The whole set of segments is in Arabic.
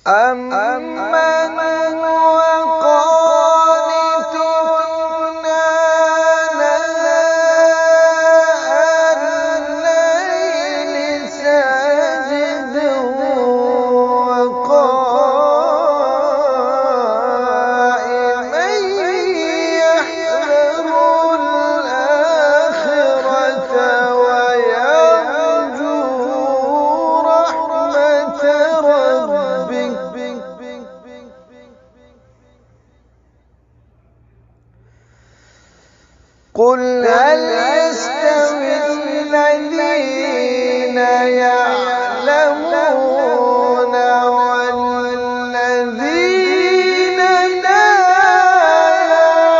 أَمَّنْ هُوَ قَانِتٌ آنَاءَ اللَّيْلِ سَاجِدًا وَقَائِمًا يَحْذَرُ الْآخِرَةَ وَيَرْجُو رَحْمَةَ رَبِّهِ. قُلْ هَلْ يَسْتَوِي الَّذِينَ يَعْلَمُونَ وَالَّذِينَ لَا يَعْلَمُونَ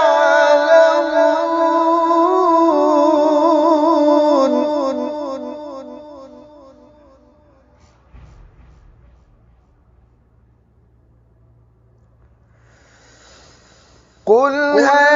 قُلْ هَلْ